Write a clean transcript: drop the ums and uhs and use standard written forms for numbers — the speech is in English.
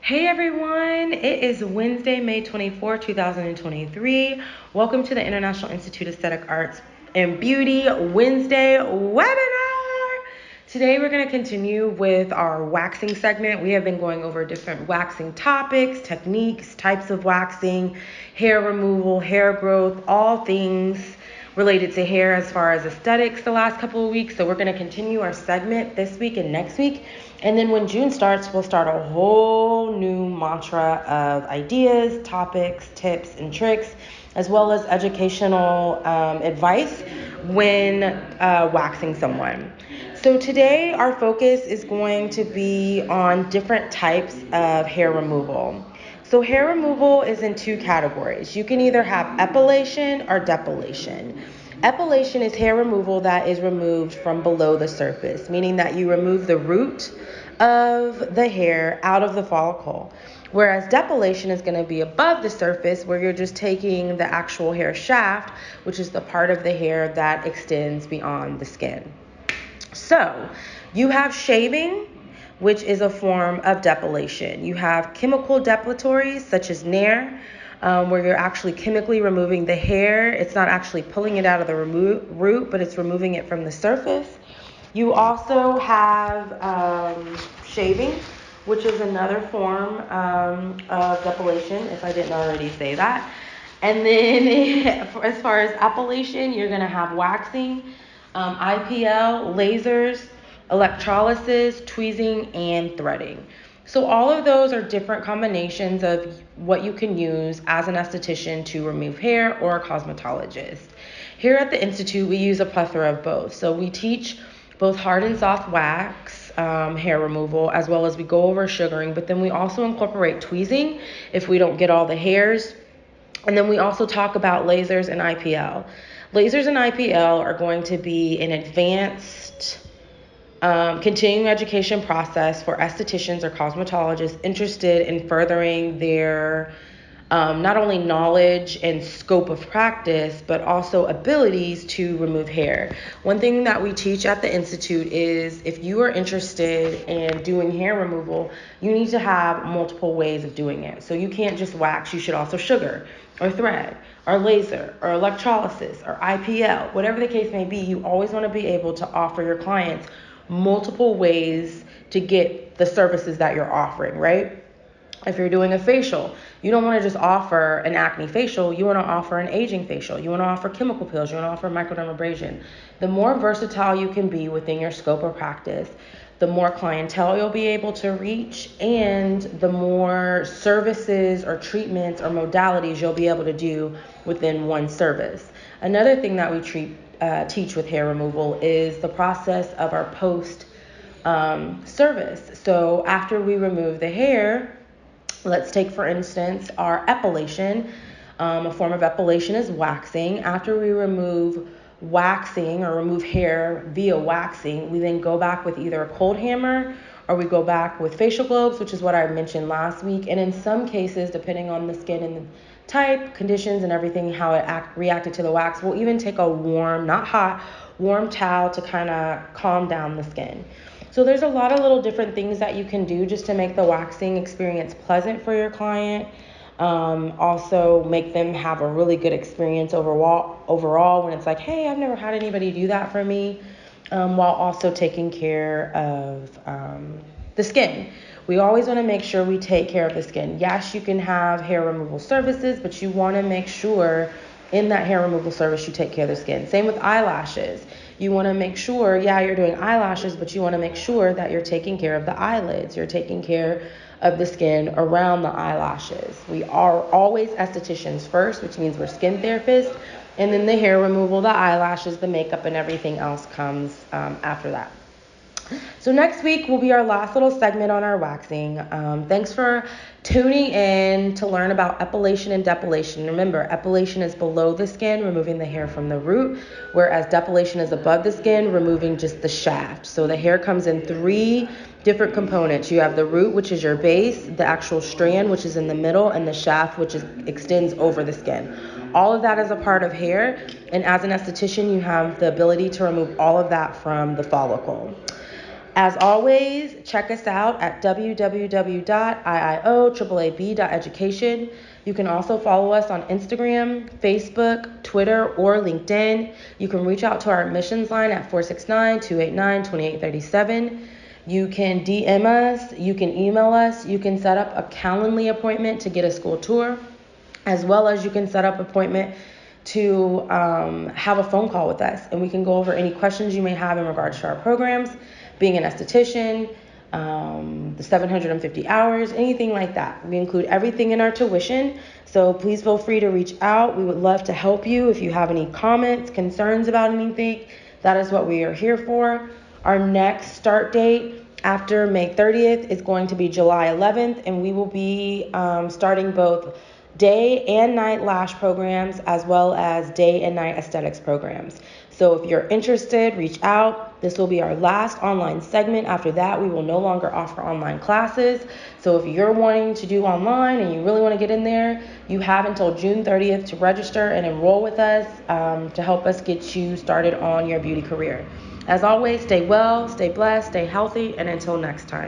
Hey everyone, it is Wednesday, May 24, 2023. Welcome to the International Institute of Aesthetic Arts and Beauty Wednesday webinar. Today we're going to continue with our waxing segment. We have been going over different waxing topics, techniques, types of waxing, hair removal, hair growth, all things related to hair as far as aesthetics the last couple of weeks. So we're going to continue our segment this week and next week. And then when June starts, we'll start a whole new mantra of ideas, topics, tips, and tricks, as well as educational advice when waxing someone. So today our focus is going to be on different types of hair removal. So hair removal is in two categories. You can either have epilation or depilation. Epilation is hair removal that is removed from below the surface, meaning that you remove the root of the hair out of the follicle. Whereas depilation is going to be above the surface, where you're just taking the actual hair shaft, which is the part of the hair that extends beyond the skin. So you have shaving, which is a form of depilation. You have chemical depilatories such as Nair, where you're actually chemically removing the hair. It's not actually pulling it out of the root, but it's removing it from the surface. You also have shaving, which is another form of depilation, if I didn't already say that. And then as far as epilation, you're going to have waxing, IPL, lasers, electrolysis, tweezing, and threading. So all of those are different combinations of what you can use as an esthetician to remove hair or a cosmetologist. Here at the Institute, we use a plethora of both. So we teach both hard and soft wax hair removal, as well as we go over sugaring, but then we also incorporate tweezing if we don't get all the hairs. And then we also talk about lasers and IPL. Lasers and IPL are going to be an advanced continuing education process for estheticians or cosmetologists interested in furthering their not only knowledge and scope of practice, but also abilities to remove hair. One thing that we teach at the Institute is if you are interested in doing hair removal, you need to have multiple ways of doing it. So you can't just wax, you should also sugar or thread or laser or electrolysis or IPL, whatever the case may be. You always want to be able to offer your clients multiple ways to get the services that you're offering, right? If you're doing a facial, you don't want to just offer an acne facial. You want to offer an aging facial. You want to offer chemical peels. You want to offer microdermabrasion. The more versatile you can be within your scope of practice, the more clientele you'll be able to reach, and the more services or treatments or modalities you'll be able to do within one service. Another thing that we teach with hair removal is the process of our post service. So after we remove the hair, let's take, for instance, our epilation. A form of epilation is waxing. After we remove waxing or remove hair via waxing, we then go back with either a cold hammer or we go back with facial globes, which is what I mentioned last week. And in some cases, depending on the skin and the type, conditions, and everything, how it reacted to the wax, we'll even take a warm, not hot, warm towel to kind of calm down the skin. So there's a lot of little different things that you can do just to make the waxing experience pleasant for your client. Also make them have a really good experience overall when it's like, hey, I've never had anybody do that for me, while also taking care of the skin. We always want to make sure we take care of the skin. Yes, you can have hair removal services, but you want to make sure in that hair removal service you take care of the skin. Same with eyelashes. You want to make sure, you're doing eyelashes, but you want to make sure that you're taking care of the eyelids. You're taking care of the skin around the eyelashes. We are always estheticians first, which means we're skin therapists, and then the hair removal, the eyelashes, the makeup, and everything else comes after that. So next week will be our last little segment on our waxing. Thanks for tuning in to learn about epilation and depilation. Remember, epilation is below the skin, removing the hair from the root, whereas depilation is above the skin, removing just the shaft. So the hair comes in three different components. You have the root, which is your base, the actual strand, which is in the middle, and the shaft, which extends over the skin. All of that is a part of hair, and as an esthetician, you have the ability to remove all of that from the follicle. As always, check us out at www.iio.education. You can also follow us on Instagram, Facebook, Twitter, or LinkedIn. You can reach out to our admissions line at 469-289-2837. You can DM us, you can email us, you can set up a Calendly appointment to get a school tour, as well as you can set up an appointment to have a phone call with us, and we can go over any questions you may have in regards to our programs, being an esthetician, the 750 hours, anything like that. We include everything in our tuition, so please feel free to reach out. We would love to help you if you have any comments, concerns about anything. That is what we are here for. Our next start date after May 30th is going to be July 11th, and we will be starting both day and night lash programs as well as day and night aesthetics programs. So if you're interested, reach out. This will be our last online segment. After that, we will no longer offer online classes. So if you're wanting to do online and you really want to get in there, you have until June 30th to register and enroll with us to help us get you started on your beauty career. As always, stay well, stay blessed, stay healthy, and until next time.